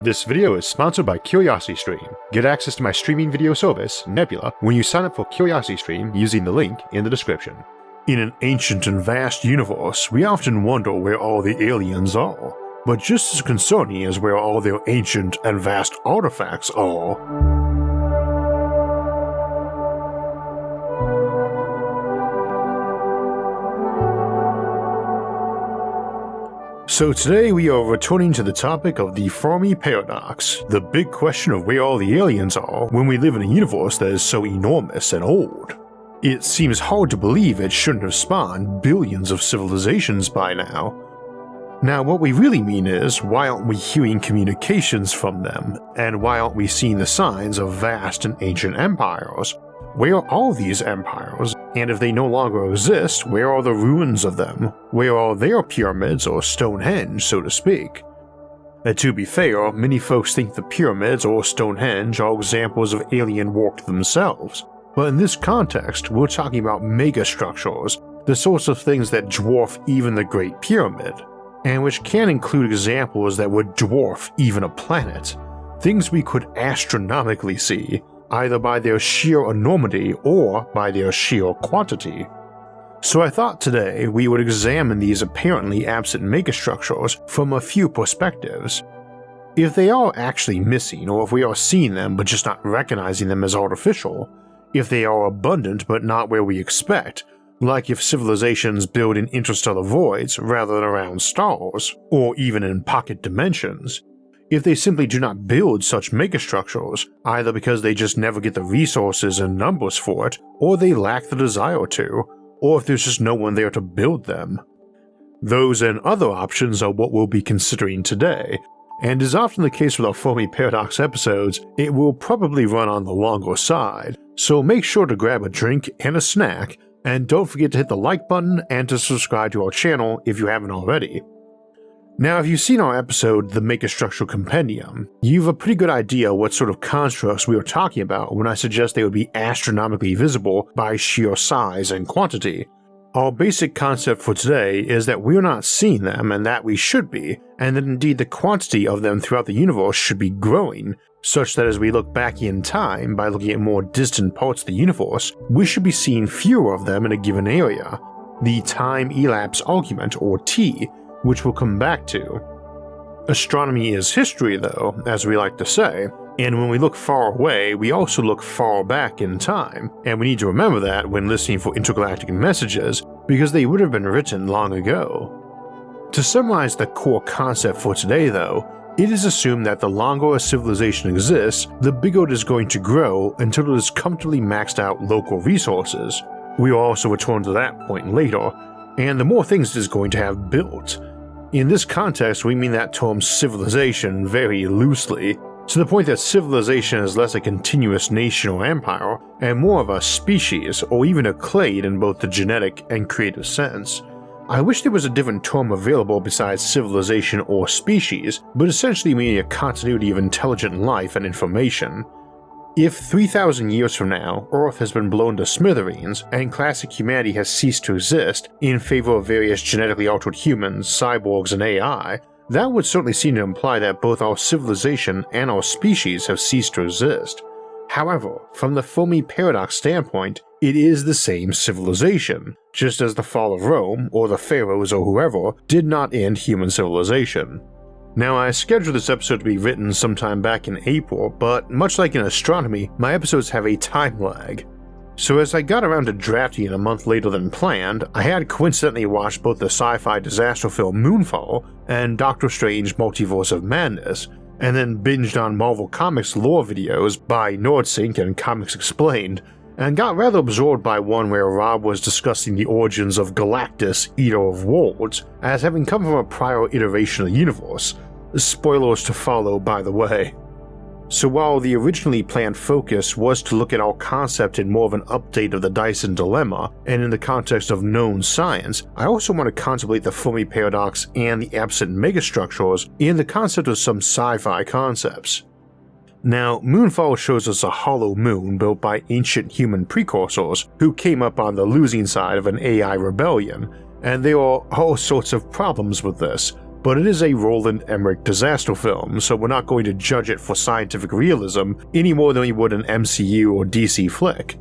This video is sponsored by CuriosityStream. Get access to my streaming video service, Nebula, when you sign up for CuriosityStream using the link in the description. In an ancient and vast universe, we often wonder where all the aliens are, but just as concerning is where all their ancient and vast artifacts are. So today we are returning to the topic of the Fermi paradox, the big question of where all the aliens are when we live in a universe that is so enormous and old. It seems hard to believe it shouldn't have spawned billions of civilizations by now. Now what we really mean is, why aren't we hearing communications from them, and why aren't we seeing the signs of vast and ancient empires? Where are all these empires? And if they no longer exist, where are the ruins of them? Where are their pyramids, or Stonehenge, so to speak? And to be fair, many folks think the pyramids or Stonehenge are examples of alien work themselves, but in this context, we're talking about megastructures, the sorts of things that dwarf even the Great Pyramid, and which can include examples that would dwarf even a planet, things we could astronomically see, either by their sheer enormity or by their sheer quantity. So I thought today we would examine these apparently absent megastructures from a few perspectives. If they are actually missing, or if we are seeing them but just not recognizing them as artificial, if they are abundant but not where we expect, like if civilizations build in interstellar voids rather than around stars, or even in pocket dimensions, if they simply do not build such megastructures, either because they just never get the resources and numbers for it, or they lack the desire to, or if there's just no one there to build them. Those and other options are what we'll be considering today, and as often the case with our Fermi Paradox episodes, it will probably run on the longer side, so make sure to grab a drink and a snack, and don't forget to hit the like button and to subscribe to our channel if you haven't already. Now, if you've seen our episode, The Megastructure Compendium, you have a pretty good idea what sort of constructs we are talking about when I suggest they would be astronomically visible by sheer size and quantity. Our basic concept for today is that we're not seeing them and that we should be, and that indeed the quantity of them throughout the universe should be growing, such that as we look back in time by looking at more distant parts of the universe, we should be seeing fewer of them in a given area. The time-lapse argument, or T, which we'll come back to. Astronomy is history though, as we like to say, and when we look far away, we also look far back in time, and we need to remember that when listening for intergalactic messages, because they would have been written long ago. To summarize the core concept for today though, it is assumed that the longer a civilization exists, the bigger it is going to grow until it has comfortably maxed out local resources. We will also return to that point later, and the more things it is going to have built. In this context, we mean that term civilization very loosely, to the point that civilization is less a continuous nation or empire, and more of a species or even a clade in both the genetic and creative sense. I wish there was a different term available besides civilization or species, but essentially meaning a continuity of intelligent life and information. If 3,000 years from now, Earth has been blown to smithereens and classic humanity has ceased to exist in favor of various genetically altered humans, cyborgs, and AI, that would certainly seem to imply that both our civilization and our species have ceased to exist. However, from the Fermi paradox standpoint, it is the same civilization, just as the fall of Rome, or the pharaohs or whoever, did not end human civilization. Now, I scheduled this episode to be written sometime back in April, but much like in astronomy, my episodes have a time lag. So as I got around to drafting it a month later than planned, I had coincidentally watched both the sci-fi disaster film Moonfall and Doctor Strange Multiverse of Madness, and then binged on Marvel Comics lore videos by NerdSync and Comics Explained, and got rather absorbed by one where Rob was discussing the origins of Galactus, Eater of Worlds, as having come from a prior iteration of the universe. Spoilers to follow, by the way. So while the originally planned focus was to look at our concept in more of an update of the Dyson dilemma, and in the context of known science, I also want to contemplate the Fermi paradox and the absent megastructures in the concept of some sci-fi concepts. Now, Moonfall shows us a hollow moon built by ancient human precursors who came up on the losing side of an AI rebellion, and there are all sorts of problems with this, but it is a Roland Emmerich disaster film, so we're not going to judge it for scientific realism any more than we would an MCU or DC flick.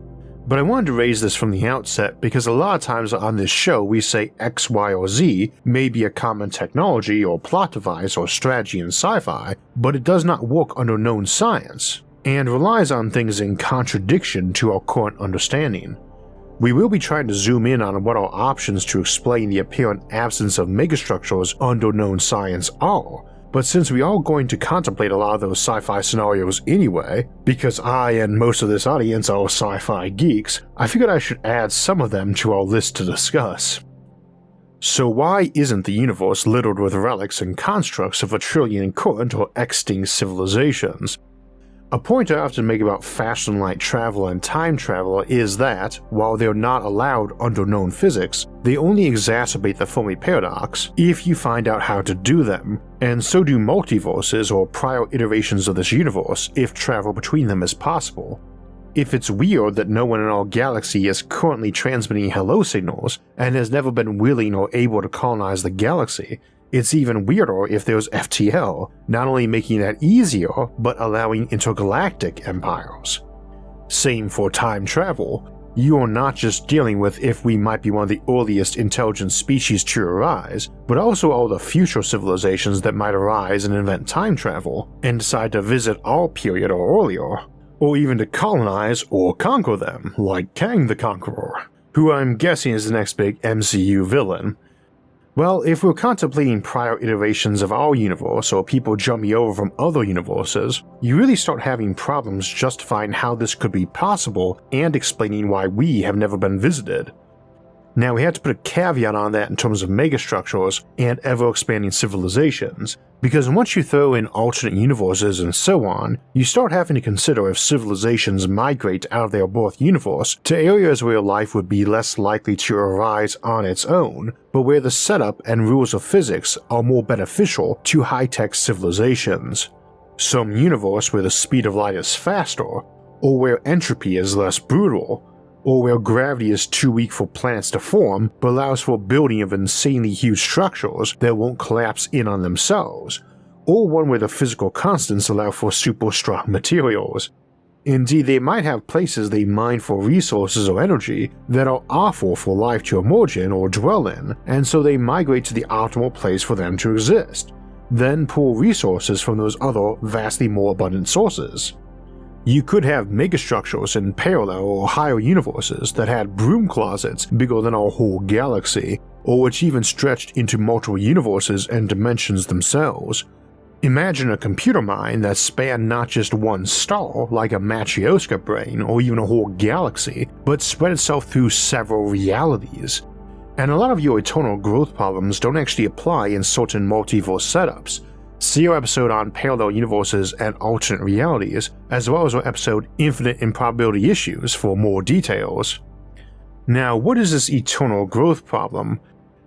But I wanted to raise this from the outset because a lot of times on this show we say X, Y, or Z may be a common technology or plot device or strategy in sci-fi, but it does not work under known science, and relies on things in contradiction to our current understanding. We will be trying to zoom in on what our options to explain the apparent absence of megastructures under known science are, but since we are going to contemplate a lot of those sci-fi scenarios anyway, because I and most of this audience are sci-fi geeks, I figured I should add some of them to our list to discuss. So why isn't the universe littered with relics and constructs of a trillion current or extinct civilizations? A point I often make about faster-than-light travel and time travel is that, while they're not allowed under known physics, they only exacerbate the Fermi paradox if you find out how to do them, and so do multiverses or prior iterations of this universe if travel between them is possible. If it's weird that no one in our galaxy is currently transmitting hello signals and has never been willing or able to colonize the galaxy, it's even weirder if there's FTL, not only making that easier, but allowing intergalactic empires. Same for time travel. You are not just dealing with if we might be one of the earliest intelligent species to arise, but also all the future civilizations that might arise and invent time travel, and decide to visit our period or earlier, or even to colonize or conquer them, like Kang the Conqueror, who I'm guessing is the next big MCU villain. Well, if we're contemplating prior iterations of our universe or people jumping over from other universes, you really start having problems justifying how this could be possible and explaining why we have never been visited. Now we have to put a caveat on that in terms of megastructures and ever-expanding civilizations, because once you throw in alternate universes and so on, you start having to consider if civilizations migrate out of their birth universe to areas where life would be less likely to arise on its own, but where the setup and rules of physics are more beneficial to high-tech civilizations. Some universe where the speed of light is faster, or where entropy is less brutal, or where gravity is too weak for planets to form but allows for building of insanely huge structures that won't collapse in on themselves, or one where the physical constants allow for super strong materials. Indeed, they might have places they mine for resources or energy that are awful for life to emerge in or dwell in, and so they migrate to the optimal place for them to exist, then pull resources from those other vastly more abundant sources. You could have megastructures in parallel or higher universes that had broom closets bigger than our whole galaxy, or which even stretched into multiple universes and dimensions themselves. Imagine a computer mind that spanned not just one star like a Matryoshka brain or even a whole galaxy, but spread itself through several realities. And a lot of your eternal growth problems don't actually apply in certain multiverse setups. See our episode on parallel universes and alternate realities, as well as our episode Infinite Improbability Issues for more details. Now, what is this eternal growth problem?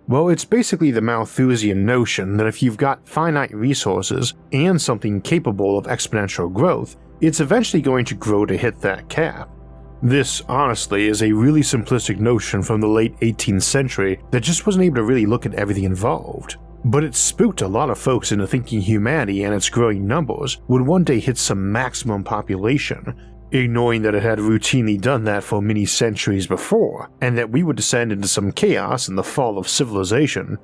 Well, it's basically the Malthusian notion that if you've got finite resources and something capable of exponential growth, it's eventually going to grow to hit that cap. This, honestly, is a really simplistic notion from the late 18th century that just wasn't able to really look at everything involved. But it spooked a lot of folks into thinking humanity and its growing numbers would one day hit some maximum population, ignoring that it had routinely done that for many centuries before, and that we would descend into some chaos and the fall of civilization.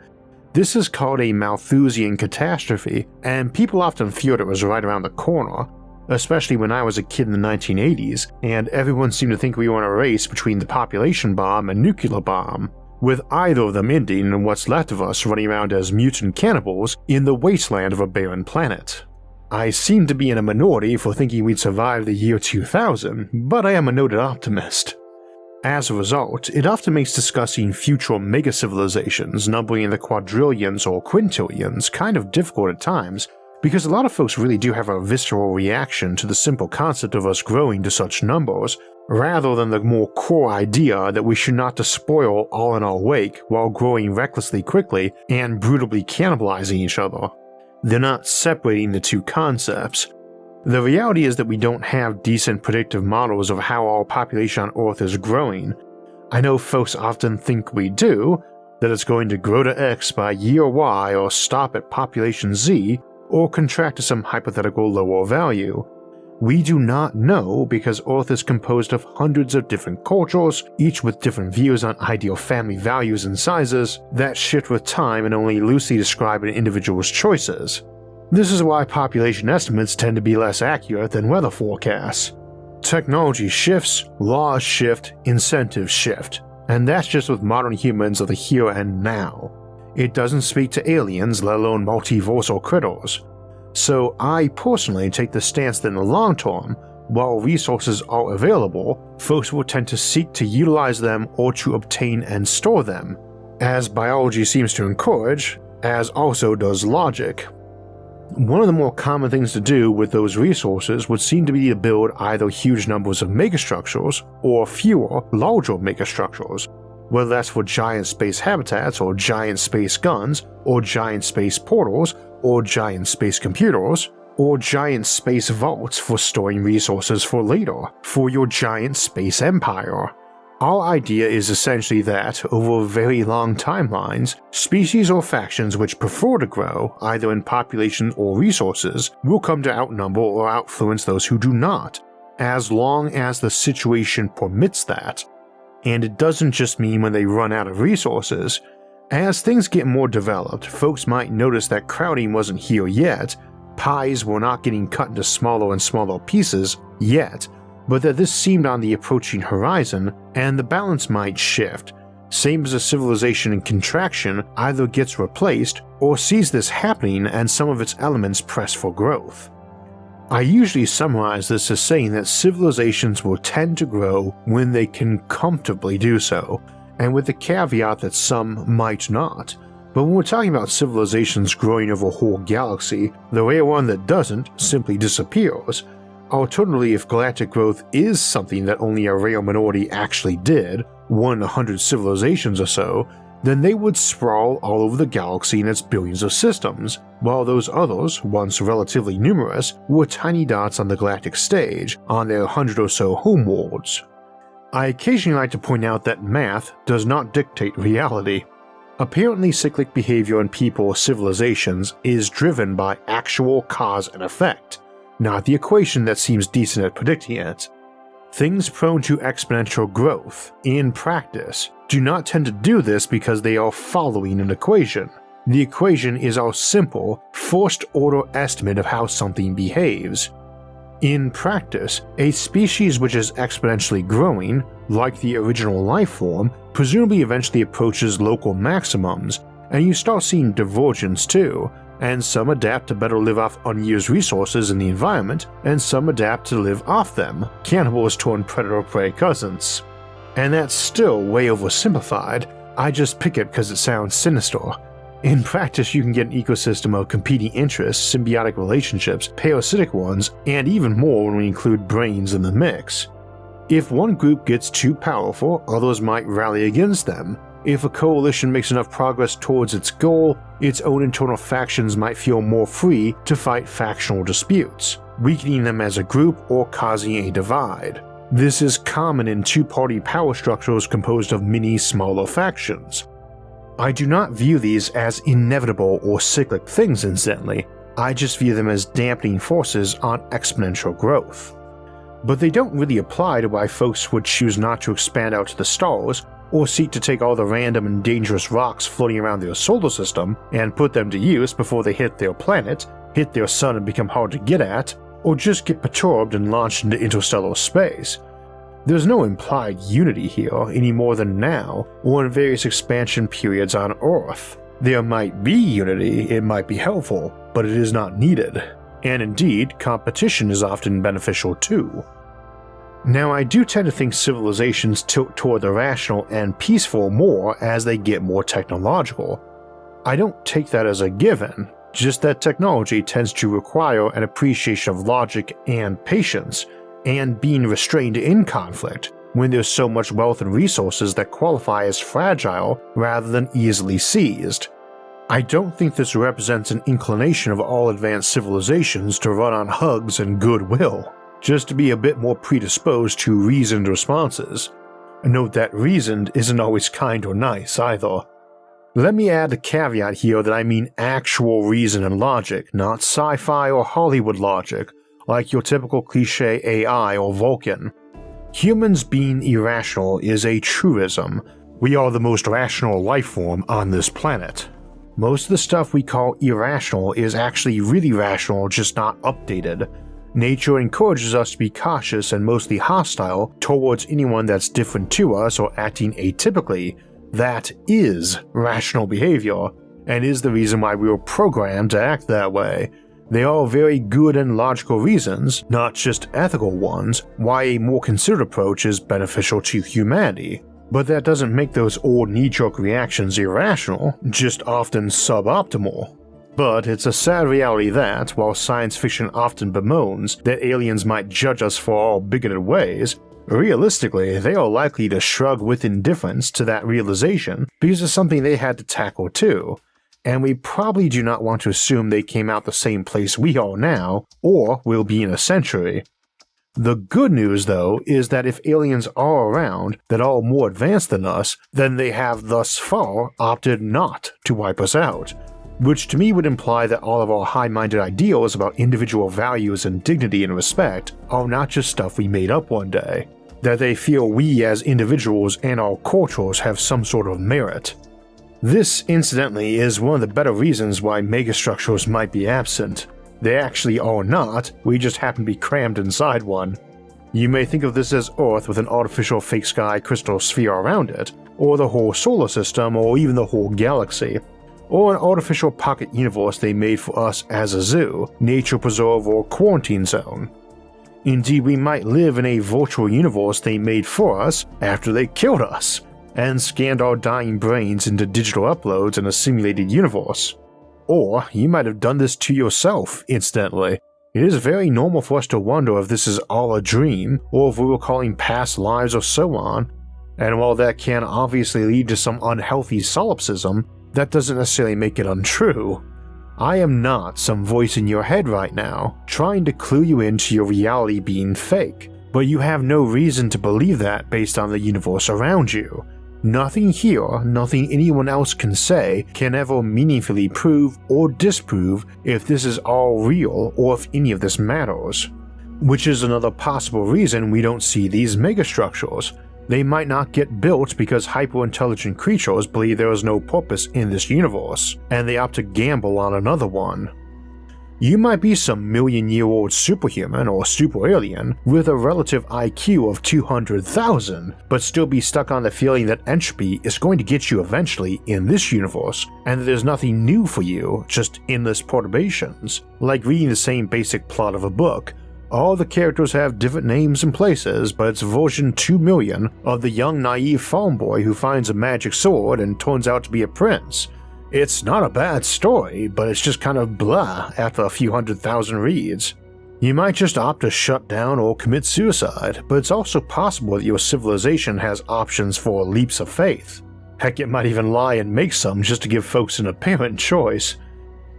This is called a Malthusian catastrophe, and people often feared it was right around the corner, especially when I was a kid in the 1980s, and everyone seemed to think we were in a race between the population bomb and nuclear bomb, with either of them ending and what's left of us running around as mutant cannibals in the wasteland of a barren planet. I seem to be in a minority for thinking we'd survive the year 2000, but I am a noted optimist. As a result, it often makes discussing future mega-civilizations numbering in the quadrillions or quintillions kind of difficult at times, because a lot of folks really do have a visceral reaction to the simple concept of us growing to such numbers, rather than the more core idea that we should not despoil all in our wake while growing recklessly quickly and brutally cannibalizing each other. They're not separating the two concepts. The reality is that we don't have decent predictive models of how our population on Earth is growing. I know folks often think we do, that it's going to grow to X by year Y or stop at population Z or contract to some hypothetical lower value. We do not know because Earth is composed of hundreds of different cultures, each with different views on ideal family values and sizes, that shift with time and only loosely describe an individual's choices. This is why population estimates tend to be less accurate than weather forecasts. Technology shifts, laws shift, incentives shift, and that's just with modern humans of the here and now. It doesn't speak to aliens, let alone multiversal critters. So I personally take the stance that in the long term, while resources are available, folks will tend to seek to utilize them or to obtain and store them, as biology seems to encourage, as also does logic. One of the more common things to do with those resources would seem to be to build either huge numbers of megastructures or fewer, larger megastructures, whether that's for giant space habitats or giant space guns or giant space portals or giant space computers or giant space vaults for storing resources for later, for your giant space empire. Our idea is essentially that, over very long timelines, species or factions which prefer to grow, either in population or resources, will come to outnumber or outfluence those who do not, as long as the situation permits that. And it doesn't just mean when they run out of resources. As things get more developed, folks might notice that crowding wasn't here yet, pies were not getting cut into smaller and smaller pieces yet, but that this seemed on the approaching horizon, and the balance might shift, same as a civilization in contraction either gets replaced or sees this happening and some of its elements press for growth. I usually summarize this as saying that civilizations will tend to grow when they can comfortably do so, and with the caveat that some might not. But when we're talking about civilizations growing over a whole galaxy, the rare one that doesn't simply disappears. Alternatively, if galactic growth is something that only a rare minority actually did, 1 in 100 civilizations or so, then they would sprawl all over the galaxy in its billions of systems, while those others, once relatively numerous, were tiny dots on the galactic stage on their 100 or so homeworlds. I occasionally like to point out that math does not dictate reality. Apparently cyclic behavior in people or civilizations is driven by actual cause and effect, not the equation that seems decent at predicting it. Things prone to exponential growth, in practice, do not tend to do this because they are following an equation. The equation is our simple, first-order estimate of how something behaves. In practice, a species which is exponentially growing, like the original life form, presumably eventually approaches local maximums, and you start seeing divergence too, and some adapt to better live off unused resources in the environment, and some adapt to live off them, cannibals turned predator-prey cousins. And that's still way oversimplified, I just pick it because it sounds sinister. In practice, you can get an ecosystem of competing interests, symbiotic relationships, parasitic ones, and even more when we include brains in the mix. If one group gets too powerful, others might rally against them. If a coalition makes enough progress towards its goal, its own internal factions might feel more free to fight factional disputes, weakening them as a group or causing a divide. This is common in two-party power structures composed of many smaller factions. I do not view these as inevitable or cyclic things, incidentally. I just view them as dampening forces on exponential growth. But they don't really apply to why folks would choose not to expand out to the stars or seek to take all the random and dangerous rocks floating around their solar system and put them to use before they hit their planet, hit their sun and become hard to get at, or just get perturbed and launched into interstellar space. There's no implied unity here any more than now or in various expansion periods on Earth. There might be unity, it might be helpful, but it is not needed. And indeed, competition is often beneficial too. Now, I do tend to think civilizations tilt toward the rational and peaceful more as they get more technological. I don't take that as a given, just that technology tends to require an appreciation of logic and patience, and being restrained in conflict when there's so much wealth and resources that qualify as fragile rather than easily seized. I don't think this represents an inclination of all advanced civilizations to run on hugs and goodwill, just to be a bit more predisposed to reasoned responses. Note that reasoned isn't always kind or nice either. Let me add the caveat here that I mean actual reason and logic, not sci-fi or Hollywood logic, like your typical cliche AI or Vulcan. Humans being irrational is a truism. We are the most rational life form on this planet. Most of the stuff we call irrational is actually really rational, just not updated. Nature encourages us to be cautious and mostly hostile towards anyone that's different to us or acting atypically. That is rational behavior, and is the reason why we were programmed to act that way. They are very good and logical reasons, not just ethical ones, why a more considered approach is beneficial to humanity. But that doesn't make those old knee-jerk reactions irrational, just often suboptimal. But it's a sad reality that, while science fiction often bemoans that aliens might judge us for our bigoted ways, realistically, they are likely to shrug with indifference to that realization because it's something they had to tackle too, and we probably do not want to assume they came out the same place we are now, or will be in a century. The good news, though, is that if aliens are around that are more advanced than us, then they have thus far opted not to wipe us out, which to me would imply that all of our high-minded ideals about individual values and dignity and respect are not just stuff we made up one day, that they feel we as individuals and our cultures have some sort of merit. This, incidentally, is one of the better reasons why megastructures might be absent. They actually are not, we just happen to be crammed inside one. You may think of this as Earth with an artificial fake sky crystal sphere around it, or the whole solar system, or even the whole galaxy, or an artificial pocket universe they made for us as a zoo, nature preserve, or quarantine zone. Indeed, we might live in a virtual universe they made for us after they killed us, and scanned our dying brains into digital uploads in a simulated universe. Or you might have done this to yourself, incidentally. It is very normal for us to wonder if this is all a dream, or if we were calling past lives or so on, and while that can obviously lead to some unhealthy solipsism, that doesn't necessarily make it untrue. I am not some voice in your head right now, trying to clue you into your reality being fake, but you have no reason to believe that based on the universe around you. Nothing here, nothing anyone else can say, can ever meaningfully prove or disprove if this is all real or if any of this matters. Which is another possible reason we don't see these megastructures. They might not get built because hyper-intelligent creatures believe there is no purpose in this universe, and they opt to gamble on another one. You might be some million-year-old superhuman or super alien with a relative IQ of 200,000, but still be stuck on the feeling that entropy is going to get you eventually in this universe, and that there's nothing new for you, just endless perturbations, like reading the same basic plot of a book. All the characters have different names and places, but it's version 2 million of the young naive farm boy who finds a magic sword and turns out to be a prince. It's not a bad story, but it's just kind of blah after a few 100,000 reads. You might just opt to shut down or commit suicide, but it's also possible that your civilization has options for leaps of faith. Heck, it might even lie and make some just to give folks an apparent choice.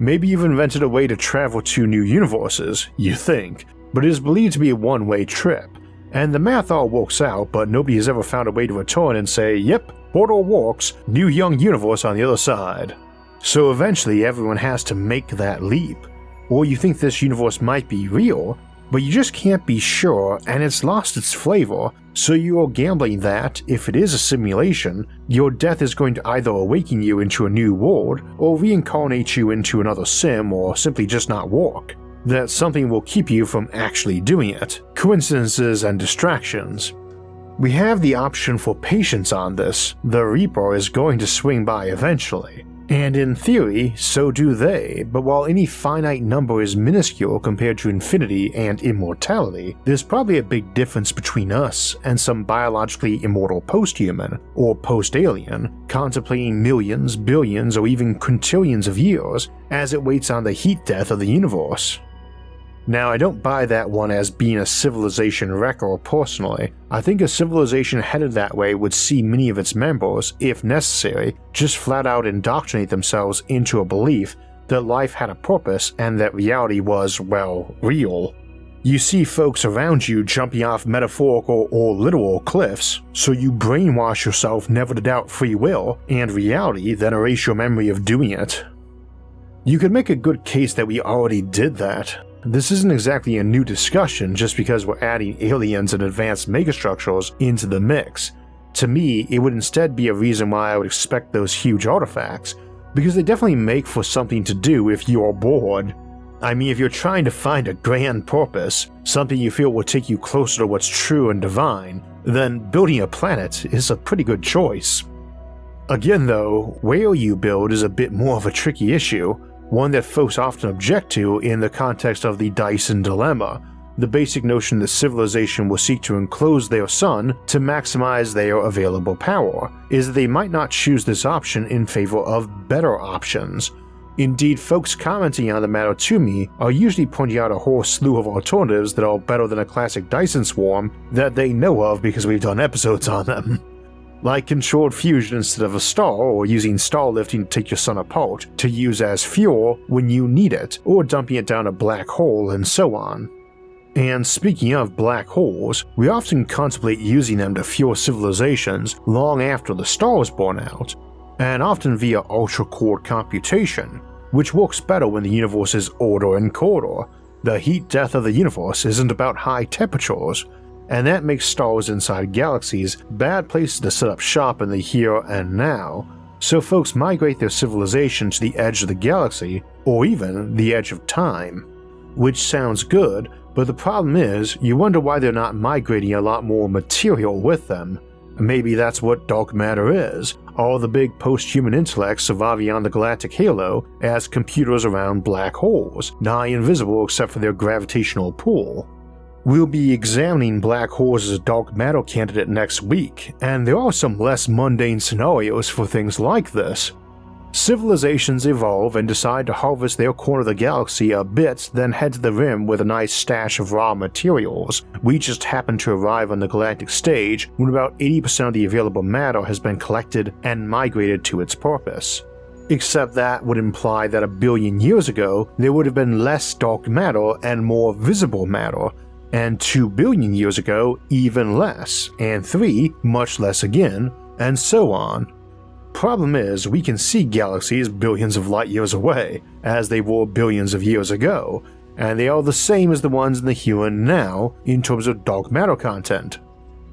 Maybe you've invented a way to travel to new universes, you think, but it is believed to be a one-way trip, and the math all works out, but nobody has ever found a way to return and say, yep, portal works, new young universe on the other side. So eventually everyone has to make that leap. Or you think this universe might be real, but you just can't be sure and it's lost its flavor, so you are gambling that, if it is a simulation, your death is going to either awaken you into a new world or reincarnate you into another sim or simply just not work. That something will keep you from actually doing it, coincidences and distractions. We have the option for patience on this. The Reaper is going to swing by eventually. And in theory, so do they, but while any finite number is minuscule compared to infinity and immortality, there's probably a big difference between us and some biologically immortal post-human, or post-alien, contemplating millions, billions, or even quintillions of years as it waits on the heat death of the universe. Now, I don't buy that one as being a civilization wrecker personally. I think a civilization headed that way would see many of its members, if necessary, just flat out indoctrinate themselves into a belief that life had a purpose and that reality was, well, real. You see folks around you jumping off metaphorical or literal cliffs, so you brainwash yourself never to doubt free will and reality, then erase your memory of doing it. You could make a good case that we already did that. This isn't exactly a new discussion just because we're adding aliens and advanced megastructures into the mix. To me, it would instead be a reason why I would expect those huge artifacts, because they definitely make for something to do if you're bored. I mean, if you're trying to find a grand purpose, something you feel will take you closer to what's true and divine, then building a planet is a pretty good choice. Again though, where you build is a bit more of a tricky issue, one that folks often object to in the context of the Dyson dilemma, the basic notion that civilization will seek to enclose their sun to maximize their available power, is that they might not choose this option in favor of better options. Indeed, folks commenting on the matter to me are usually pointing out a whole slew of alternatives that are better than a classic Dyson swarm that they know of because we've done episodes on them. Like controlled fusion instead of a star, or using star lifting to take your sun apart to use as fuel when you need it, or dumping it down a black hole, and so on. And speaking of black holes, we often contemplate using them to fuel civilizations long after the star is born out, and often via ultra-core computation, which works better when the universe is older and colder. The heat death of the universe isn't about high temperatures, and that makes stars inside galaxies bad places to set up shop in the here and now, so folks migrate their civilization to the edge of the galaxy, or even the edge of time. Which sounds good, but the problem is, you wonder why they're not migrating a lot more material with them. Maybe that's what dark matter is, all the big post-human intellects surviving on the galactic halo as computers around black holes, nigh invisible except for their gravitational pull. We'll be examining black holes as a dark matter candidate next week, and there are some less mundane scenarios for things like this. Civilizations evolve and decide to harvest their corner of the galaxy a bit, then head to the rim with a nice stash of raw materials. We just happen to arrive on the galactic stage when about 80% of the available matter has been collected and migrated to its purpose. Except that would imply that 1 billion years ago there would have been less dark matter and more visible matter, and 2 billion years ago even less, and 3 much less again, and so on. Problem is, we can see galaxies billions of light years away, as they were billions of years ago, and they are the same as the ones in the here and now in terms of dark matter content.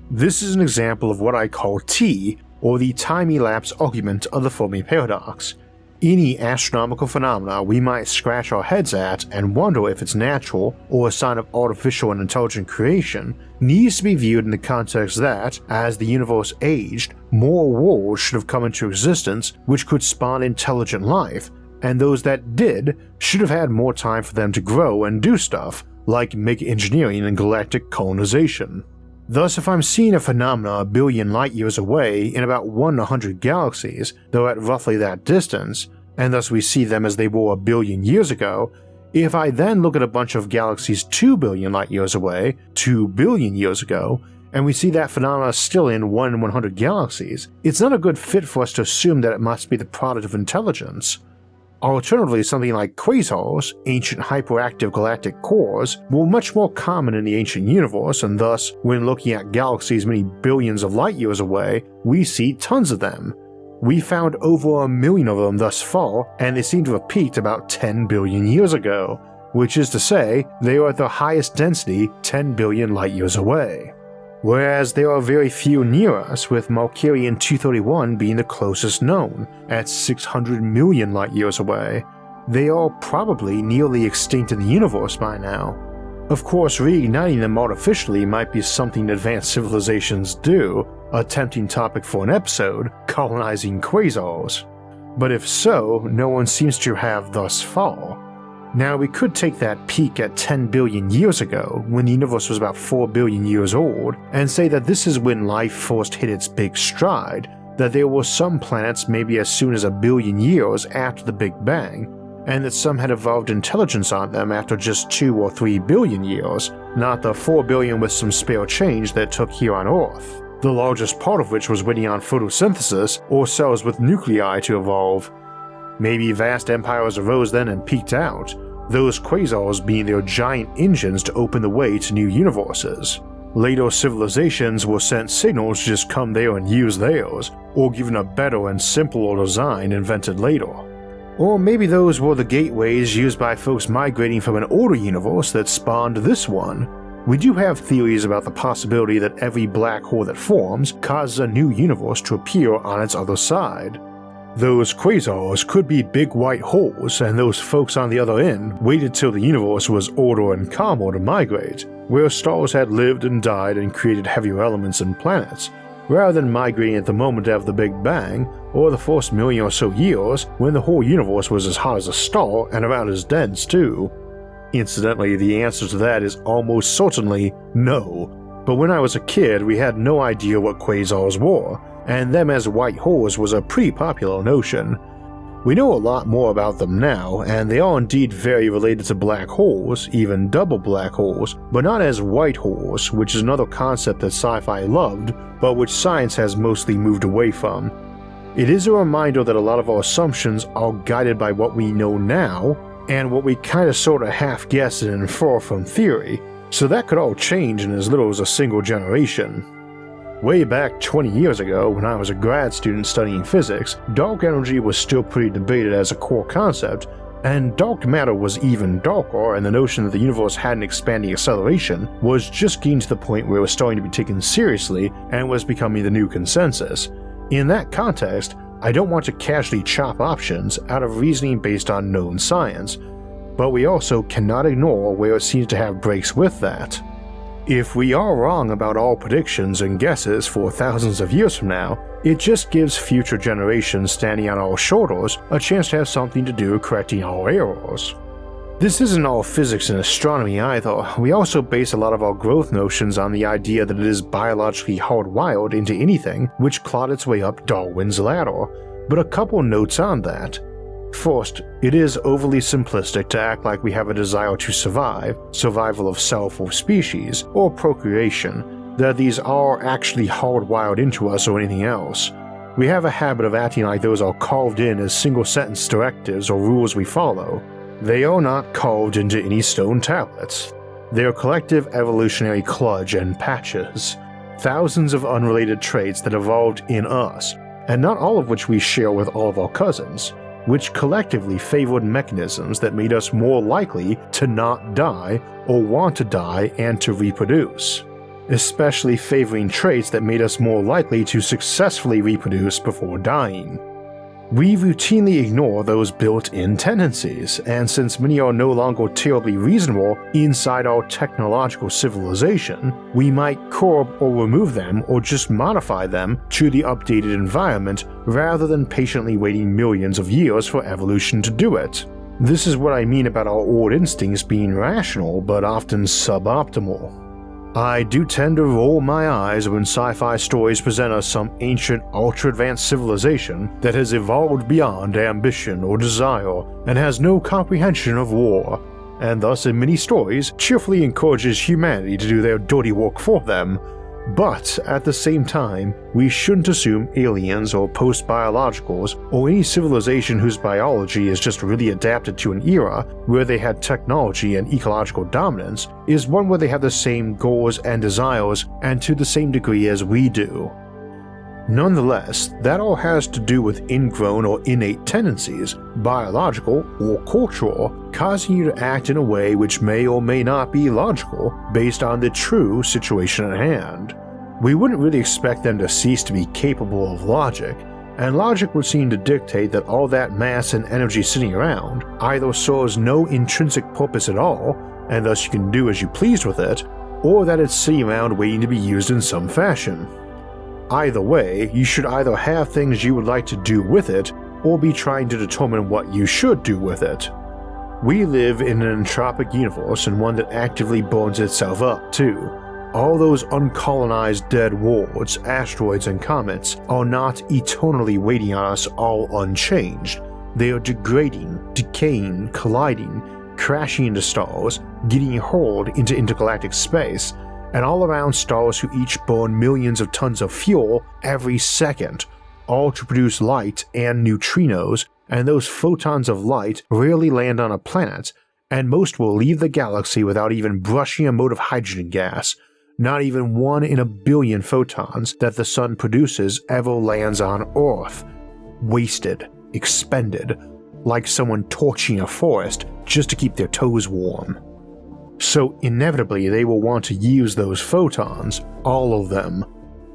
This is an example of what I call T, or the time-lapse argument of the Fermi paradox. Any astronomical phenomena we might scratch our heads at and wonder if it's natural or a sign of artificial and intelligent creation needs to be viewed in the context that, as the universe aged, more worlds should have come into existence which could spawn intelligent life, and those that did should have had more time for them to grow and do stuff, like mega-engineering and galactic colonization. Thus, if I'm seeing a phenomena 1 billion light years away in about 1 in 100 galaxies, though at roughly that distance, and thus we see them as they were 1 billion years ago, if I then look at a bunch of galaxies 2 billion light years away, 2 billion years ago, and we see that phenomena still in 1 in 100 galaxies, it's not a good fit for us to assume that it must be the product of intelligence. Alternatively, something like quasars, ancient hyperactive galactic cores, were much more common in the ancient universe, and thus, when looking at galaxies many billions of light years away, we see tons of them. We found over 1 million of them thus far, and they seem to have peaked about 10 billion years ago, which is to say, they are at their highest density 10 billion light years away. Whereas there are very few near us, with Markarian 231 being the closest known, at 600 million light years away. They are probably nearly extinct in the universe by now. Of course, reigniting them artificially might be something advanced civilizations do, a tempting topic for an episode, colonizing quasars. But if so, no one seems to have thus far. Now, we could take that peak at 10 billion years ago, when the universe was about 4 billion years old, and say that this is when life first hit its big stride, that there were some planets maybe as soon as 1 billion years after the Big Bang, and that some had evolved intelligence on them after just 2 or 3 billion years, not the 4 billion with some spare change that it took here on Earth, the largest part of which was waiting on photosynthesis or cells with nuclei to evolve. Maybe vast empires arose then and peaked out, those quasars being their giant engines to open the way to new universes. Later civilizations were sent signals to just come there and use theirs, or given a better and simpler design invented later. Or maybe those were the gateways used by folks migrating from an older universe that spawned this one. We do have theories about the possibility that every black hole that forms causes a new universe to appear on its other side. Those quasars could be big white holes, and those folks on the other end waited till the universe was older and calmer to migrate, where stars had lived and died and created heavier elements and planets, rather than migrating at the moment of the Big Bang or the first million or so years when the whole universe was as hot as a star and about as dense too. Incidentally, the answer to that is almost certainly no, but when I was a kid we had no idea what quasars were, and them as white holes was a pretty popular notion. We know a lot more about them now, and they are indeed very related to black holes, even double black holes, but not as white holes, which is another concept that sci-fi loved, but which science has mostly moved away from. It is a reminder that a lot of our assumptions are guided by what we know now, and what we kinda sorta half guess and infer from theory, so that could all change in as little as a single generation. Way back 20 years ago, when I was a grad student studying physics, dark energy was still pretty debated as a core concept, and dark matter was even darker, and the notion that the universe had an expanding acceleration was just getting to the point where it was starting to be taken seriously and was becoming the new consensus. In that context, I don't want to casually chop options out of reasoning based on known science, but we also cannot ignore where it seems to have breaks with that. If we are wrong about all predictions and guesses for thousands of years from now, it just gives future generations standing on our shoulders a chance to have something to do correcting our errors. This isn't all physics and astronomy either. We also base a lot of our growth notions on the idea that it is biologically hardwired into anything which clawed its way up Darwin's ladder, but a couple notes on that. First, it is overly simplistic to act like we have a desire to survive, survival of self or species, or procreation, that these are actually hardwired into us or anything else. We have a habit of acting like those are carved in as single-sentence directives or rules we follow. They are not carved into any stone tablets. They are collective evolutionary kludge and patches, thousands of unrelated traits that evolved in us, and not all of which we share with all of our cousins, which collectively favored mechanisms that made us more likely to not die or want to die and to reproduce, especially favoring traits that made us more likely to successfully reproduce before dying. We routinely ignore those built-in tendencies, and since many are no longer terribly reasonable inside our technological civilization, we might curb or remove them or just modify them to the updated environment rather than patiently waiting millions of years for evolution to do it. This is what I mean about our old instincts being rational but often suboptimal. I do tend to roll my eyes when sci-fi stories present us some ancient, ultra-advanced civilization that has evolved beyond ambition or desire and has no comprehension of war, and thus in many stories cheerfully encourages humanity to do their dirty work for them. But at the same time, we shouldn't assume aliens or post-biologicals or any civilization whose biology is just really adapted to an era where they had technology and ecological dominance is one where they have the same goals and desires and to the same degree as we do. Nonetheless, that all has to do with ingrown or innate tendencies, biological or cultural, causing you to act in a way which may or may not be logical based on the true situation at hand. We wouldn't really expect them to cease to be capable of logic, and logic would seem to dictate that all that mass and energy sitting around either serves no intrinsic purpose at all, and thus you can do as you please with it, or that it's sitting around waiting to be used in some fashion. Either way, you should either have things you would like to do with it, or be trying to determine what you should do with it. We live in an entropic universe and one that actively burns itself up too. All those uncolonized dead worlds, asteroids and comets are not eternally waiting on us all unchanged. They are degrading, decaying, colliding, crashing into stars, getting hurled into intergalactic space, and all around stars who each burn millions of tons of fuel every second, all to produce light and neutrinos, and those photons of light rarely land on a planet, and most will leave the galaxy without even brushing a mote of hydrogen gas. Not even 1 in a billion photons that the sun produces ever lands on Earth. Wasted, expended, like someone torching a forest just to keep their toes warm. So inevitably they will want to use those photons, all of them.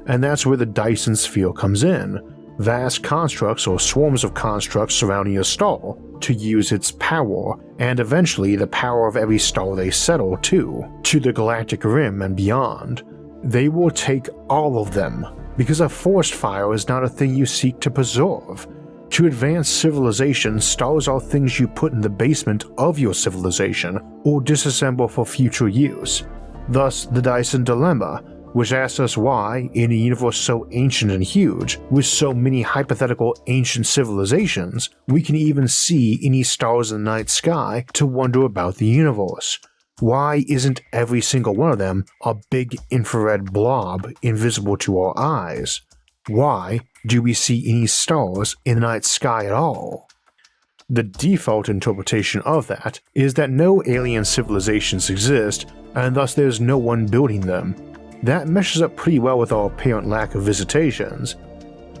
And that's where the Dyson sphere comes in. Vast constructs or swarms of constructs surrounding a star to use its power, and eventually the power of every star they settle to the galactic rim and beyond. They will take all of them, because a forest fire is not a thing you seek to preserve. To advance civilization, stars are things you put in the basement of your civilization or disassemble for future use. Thus, the Dyson dilemma, which asks us why, in a universe so ancient and huge, with so many hypothetical ancient civilizations, we can even see any stars in the night sky to wonder about the universe. Why isn't every single one of them a big infrared blob invisible to our eyes? Why do we see any stars in the night sky at all? The default interpretation of that is that no alien civilizations exist, and thus there's no one building them. That meshes up pretty well with our apparent lack of visitations.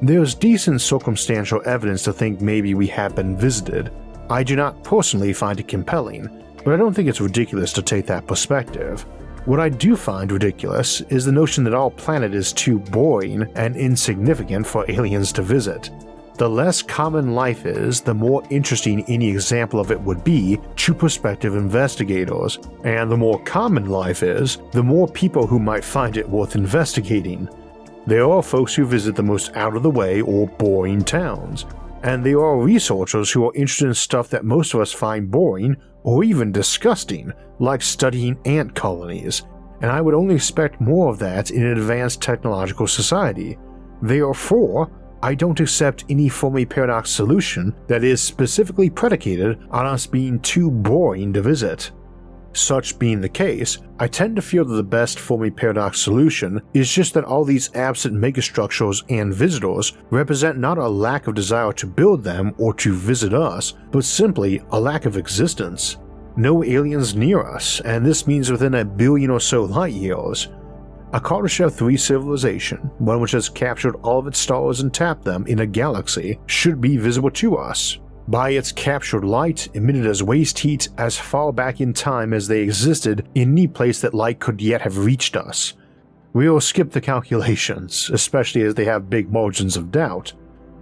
There's decent circumstantial evidence to think maybe we have been visited. I do not personally find it compelling, but I don't think it's ridiculous to take that perspective. What I do find ridiculous is the notion that our planet is too boring and insignificant for aliens to visit. The less common life is, the more interesting any example of it would be to prospective investigators, and the more common life is, the more people who might find it worth investigating. There are folks who visit the most out-of-the-way or boring towns, and there are researchers who are interested in stuff that most of us find boring or even disgusting, like studying ant colonies, and I would only expect more of that in an advanced technological society. Therefore, I don't accept any Fermi paradox solution that is specifically predicated on us being too boring to visit. Such being the case, I tend to feel that the best Fermi paradox solution is just that all these absent megastructures and visitors represent not a lack of desire to build them or to visit us, but simply a lack of existence. No aliens near us, and this means within a billion or so light years. A Kardashev 3 civilization, one which has captured all of its stars and tapped them in a galaxy, should be visible to us. By its captured light, emitted as waste heat as far back in time as they existed in any place that light could yet have reached us. We'll skip the calculations, especially as they have big margins of doubt.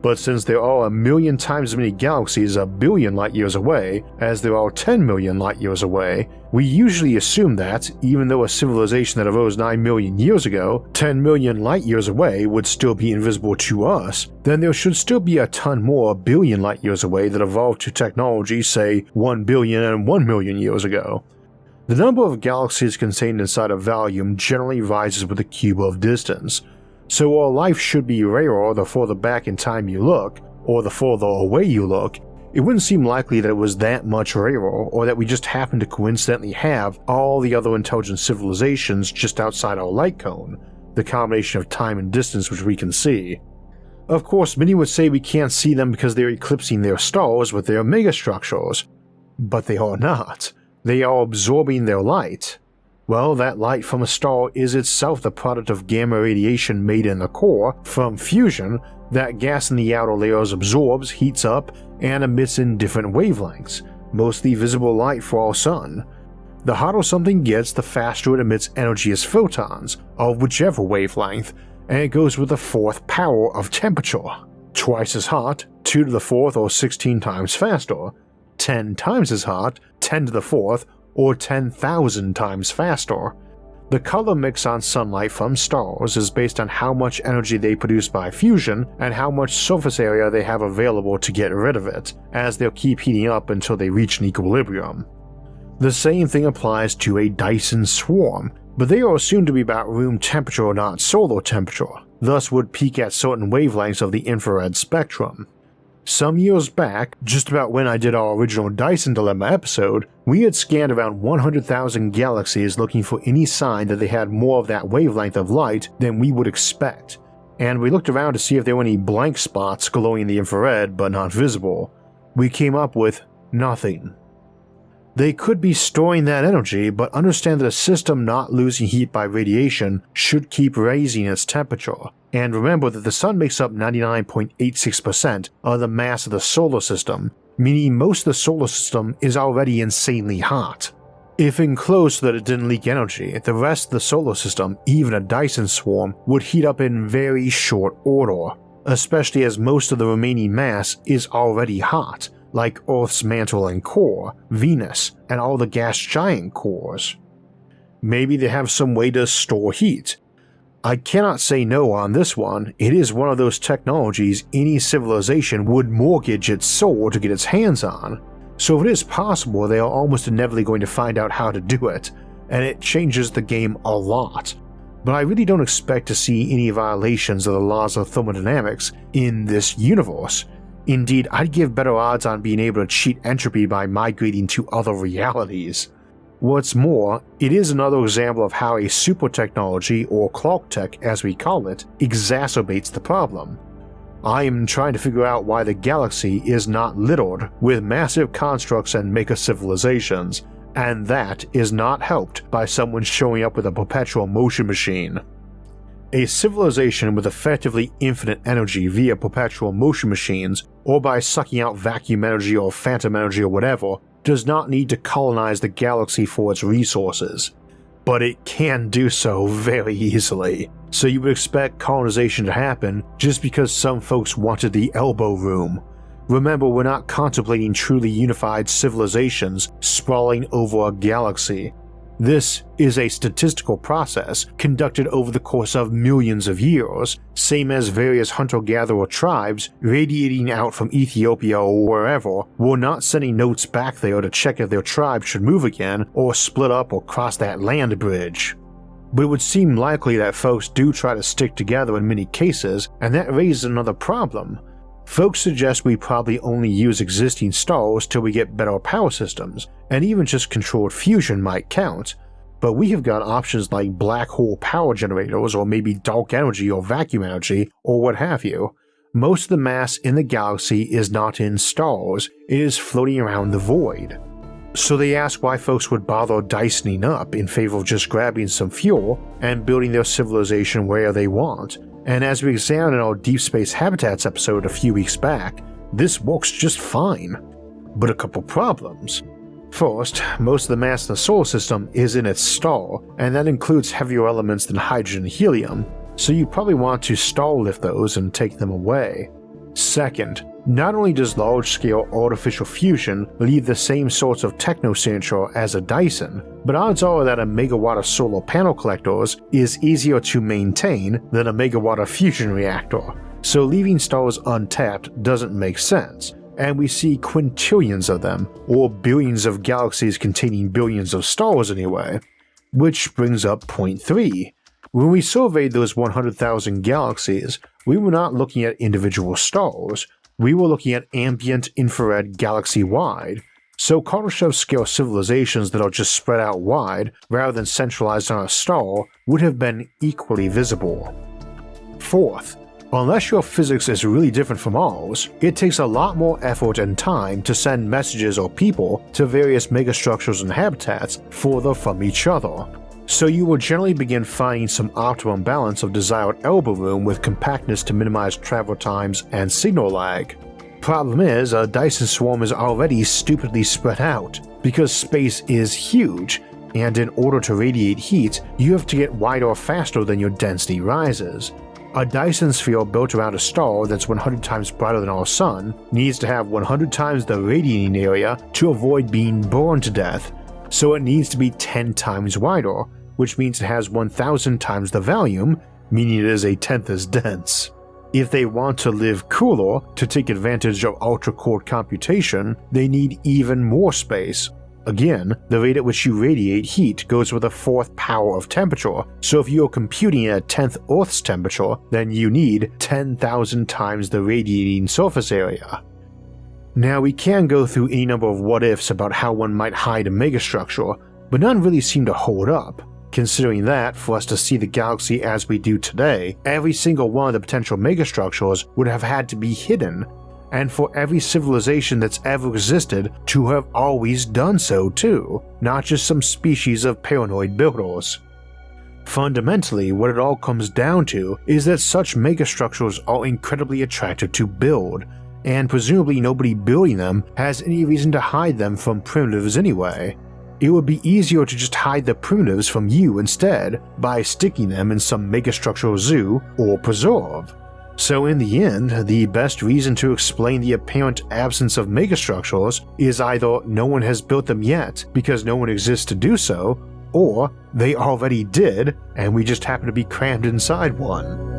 But since there are 1,000,000 times as many galaxies a billion light years away as there are 10 million light years away, we usually assume that, even though a civilization that arose 9 million years ago, 10 million light years away would still be invisible to us, then there should still be a ton more billion light years away that evolved to technology, say, 1 billion and 1 million years ago. The number of galaxies contained inside a volume generally rises with the cube of distance. So while life should be rarer the further back in time you look, or the further away you look, it wouldn't seem likely that it was that much rarer, or that we just happen to coincidentally have all the other intelligent civilizations just outside our light cone, the combination of time and distance which we can see. Of course, many would say we can't see them because they're eclipsing their stars with their megastructures, but they are not. They are absorbing their light. Well, that light from a star is itself the product of gamma radiation made in the core from fusion that gas in the outer layers absorbs, heats up, and emits in different wavelengths, mostly visible light for our sun. The hotter something gets, the faster it emits energy as photons, of whichever wavelength, and it goes with the fourth power of temperature. Twice as hot, 2 to the 4th or 16 times faster. 10 times as hot, 10 to the 4th, or 10,000 times faster. The color mix on sunlight from stars is based on how much energy they produce by fusion and how much surface area they have available to get rid of it, as they'll keep heating up until they reach an equilibrium. The same thing applies to a Dyson swarm, but they are assumed to be about room temperature, not solar temperature, thus would peak at certain wavelengths of the infrared spectrum. Some years back, just about when I did our original Dyson Dilemma episode, we had scanned around 100,000 galaxies looking for any sign that they had more of that wavelength of light than we would expect, and we looked around to see if there were any blank spots glowing in the infrared but not visible. We came up with nothing. They could be storing that energy, but understand that a system not losing heat by radiation should keep raising its temperature. And remember that the Sun makes up 99.86% of the mass of the solar system, meaning most of the solar system is already insanely hot. If enclosed so that it didn't leak energy, the rest of the solar system, even a Dyson swarm, would heat up in very short order, especially as most of the remaining mass is already hot, like Earth's mantle and core, Venus, and all the gas giant cores. Maybe they have some way to store heat. I cannot say no on this one. It is one of those technologies any civilization would mortgage its soul to get its hands on. So if it is possible, they are almost inevitably going to find out how to do it, and it changes the game a lot. But I really don't expect to see any violations of the laws of thermodynamics in this universe. Indeed, I'd give better odds on being able to cheat entropy by migrating to other realities. What's more, it is another example of how a super technology, or clock tech as we call it, exacerbates the problem. I am trying to figure out why the galaxy is not littered with massive constructs and mega civilizations, and that is not helped by someone showing up with a perpetual motion machine. A civilization with effectively infinite energy via perpetual motion machines, or by sucking out vacuum energy or phantom energy or whatever, does not need to colonize the galaxy for its resources. But it can do so very easily, so you would expect colonization to happen just because some folks wanted the elbow room. Remember, we're not contemplating truly unified civilizations sprawling over a galaxy. This is a statistical process conducted over the course of millions of years, same as various hunter-gatherer tribes radiating out from Ethiopia or wherever were not sending notes back there to check if their tribe should move again or split up or cross that land bridge. But it would seem likely that folks do try to stick together in many cases, and that raises another problem. Folks suggest we probably only use existing stars till we get better power systems, and even just controlled fusion might count, but we have got options like black hole power generators or maybe dark energy or vacuum energy or what have you. Most of the mass in the galaxy is not in stars, it is floating around the void. So they ask why folks would bother Dysoning up in favor of just grabbing some fuel and building their civilization where they want. And as we examined in our Deep Space Habitats episode a few weeks back, this works just fine. But a couple problems. First, most of the mass in the solar system is in its star, and that includes heavier elements than hydrogen and helium, so you probably want to star lift those and take them away. Second, not only does large-scale artificial fusion leave the same sorts of techno-signature as a Dyson, but odds are that a megawatt of solar panel collectors is easier to maintain than a megawatt of fusion reactor, so leaving stars untapped doesn't make sense, and we see quintillions of them, or billions of galaxies containing billions of stars anyway. Which brings up point 3. When we surveyed those 100,000 galaxies, we were not looking at individual stars, we were looking at ambient infrared galaxy-wide, so Kardashev-scale civilizations that are just spread out wide rather than centralized on a star would have been equally visible. Fourth, unless your physics is really different from ours, it takes a lot more effort and time to send messages or people to various megastructures and habitats further from each other. So you will generally begin finding some optimum balance of desired elbow room with compactness to minimize travel times and signal lag. Problem is, a Dyson swarm is already stupidly spread out, because space is huge, and in order to radiate heat, you have to get wider faster than your density rises. A Dyson sphere built around a star that's 100 times brighter than our Sun needs to have 100 times the radiating area to avoid being burned to death, so it needs to be 10 times wider, which means it has 1,000 times the volume, meaning it is a tenth as dense. If they want to live cooler to take advantage of ultra-core computation, they need even more space. Again, the rate at which you radiate heat goes with a fourth power of temperature, so if you are computing at a 10th Earth's temperature, then you need 10,000 times the radiating surface area. Now we can go through any number of what-ifs about how one might hide a megastructure, but none really seem to hold up. Considering that, for us to see the galaxy as we do today, every single one of the potential megastructures would have had to be hidden, and for every civilization that's ever existed to have always done so too, not just some species of paranoid builders. Fundamentally, what it all comes down to is that such megastructures are incredibly attractive to build, and presumably nobody building them has any reason to hide them from primitives anyway. It would be easier to just hide the primitives from you instead by sticking them in some megastructural zoo or preserve. So in the end, the best reason to explain the apparent absence of megastructures is either no one has built them yet because no one exists to do so, or they already did and we just happen to be crammed inside one.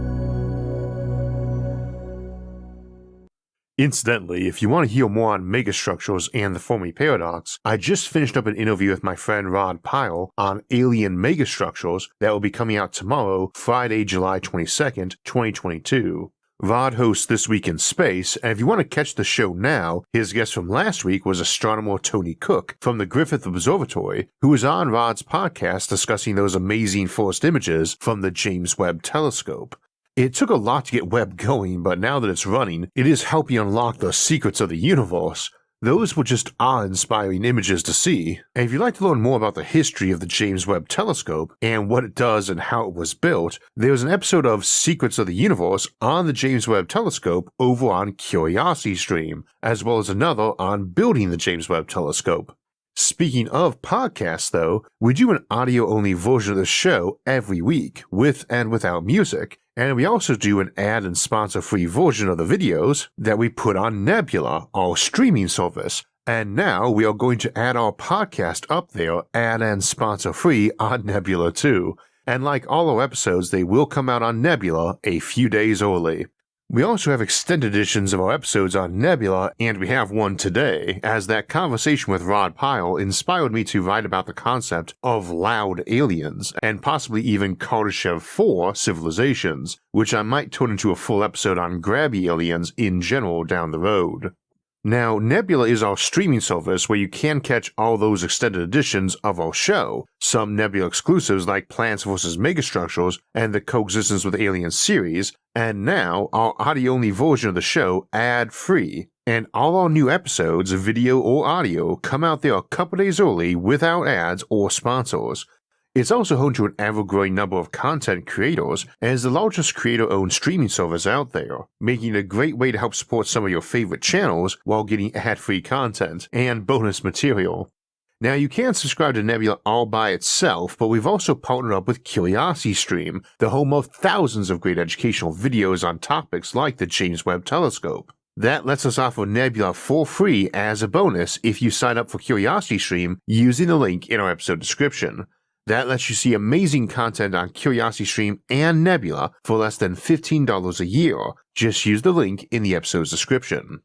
Incidentally, if you want to hear more on megastructures and the Fermi paradox, I just finished up an interview with my friend Rod Pyle on alien megastructures that will be coming out tomorrow, Friday, July 22nd, 2022. Rod hosts This Week in Space, and if you want to catch the show now, his guest from last week was astronomer Tony Cook from the Griffith Observatory, who was on Rod's podcast discussing those amazing first images from the James Webb Telescope. It took a lot to get Webb going, but now that it's running, it is helping unlock the secrets of the universe. Those were just awe-inspiring images to see, and if you'd like to learn more about the history of the James Webb Telescope and what it does and how it was built, there's an episode of Secrets of the Universe on the James Webb Telescope over on Curiosity Stream, as well as another on building the James Webb Telescope. Speaking of podcasts though, we do an audio-only version of the show every week, with and without music, and we also do an ad and sponsor-free version of the videos that we put on Nebula, our streaming service, and now we are going to add our podcast up there, ad and sponsor-free on Nebula too, and like all our episodes they will come out on Nebula a few days early. We also have extended editions of our episodes on Nebula, and we have one today, as that conversation with Rod Pyle inspired me to write about the concept of loud aliens, and possibly even Kardashev 4 civilizations, which I might turn into a full episode on grabby aliens in general down the road. Now, Nebula is our streaming service where you can catch all those extended editions of our show, some Nebula exclusives like Plants vs. Megastructures and the Coexistence with Aliens series, and now our audio-only version of the show ad-free. And all our new episodes, video or audio, come out there a couple days early without ads or sponsors. It's also home to an ever-growing number of content creators and is the largest creator-owned streaming service out there, making it a great way to help support some of your favorite channels while getting ad-free content and bonus material. Now you can subscribe to Nebula all by itself, but we've also partnered up with Curiosity Stream, the home of thousands of great educational videos on topics like the James Webb Telescope. That lets us offer Nebula for free as a bonus if you sign up for Curiosity Stream using the link in our episode description. That lets you see amazing content on Curiosity Stream and Nebula for less than $15 a year. Just use the link in the episode's description.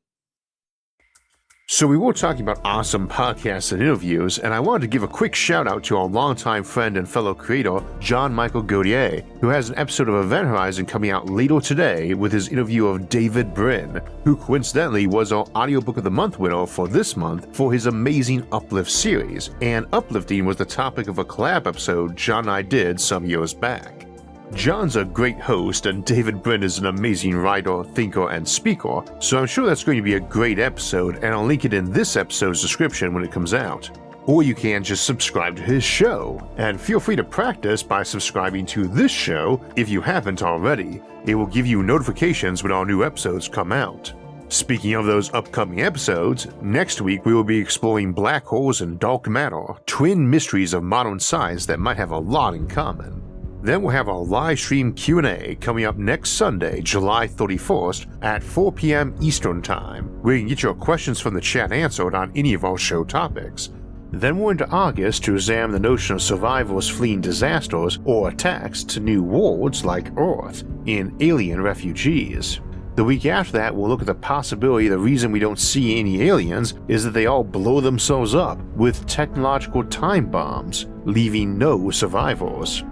So we were talking about awesome podcasts and interviews, and I wanted to give a quick shout out to our longtime friend and fellow creator, John Michael Gaudier, who has an episode of Event Horizon coming out later today with his interview of David Brin, who coincidentally was our Audiobook of the Month winner for this month for his amazing Uplift series, and uplifting was the topic of a collab episode John and I did some years back. John's a great host, and David Brin is an amazing writer, thinker, and speaker, so I'm sure that's going to be a great episode, and I'll link it in this episode's description when it comes out. Or you can just subscribe to his show, and feel free to practice by subscribing to this show if you haven't already. It will give you notifications when our new episodes come out. Speaking of those upcoming episodes, next week we will be exploring black holes and dark matter, twin mysteries of modern science that might have a lot in common. Then we'll have our live stream Q&A coming up next Sunday, July 31st at 4 p.m. Eastern Time, where you can get your questions from the chat answered on any of our show topics. Then we're into August to examine the notion of survivors fleeing disasters or attacks to new worlds like Earth in Alien Refugees. The week after that, we'll look at the possibility the reason we don't see any aliens is that they all blow themselves up with technological time bombs, leaving no survivors.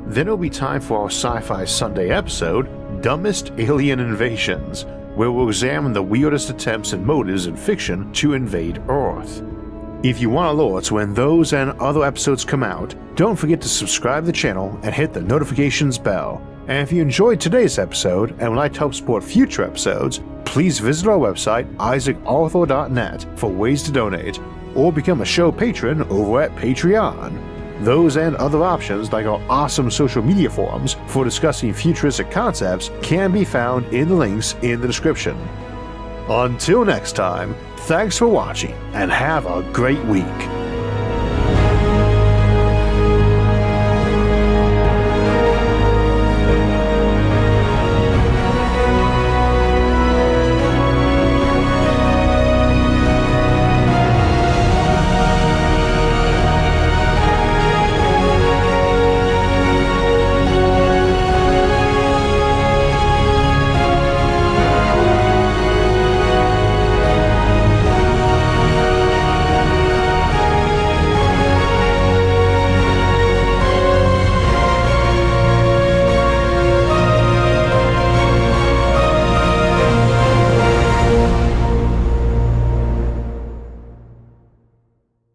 Then it'll be time for our Sci-Fi Sunday episode, Dumbest Alien Invasions, where we'll examine the weirdest attempts and motives in fiction to invade Earth. If you want alerts when those and other episodes come out, don't forget to subscribe to the channel and hit the notifications bell. And if you enjoyed today's episode and would like to help support future episodes, please visit our website isaacarthur.net for ways to donate, or become a show patron over at Patreon. Those and other options, like our awesome social media forums for discussing futuristic concepts, can be found in the links in the description. Until next time, thanks for watching and have a great week.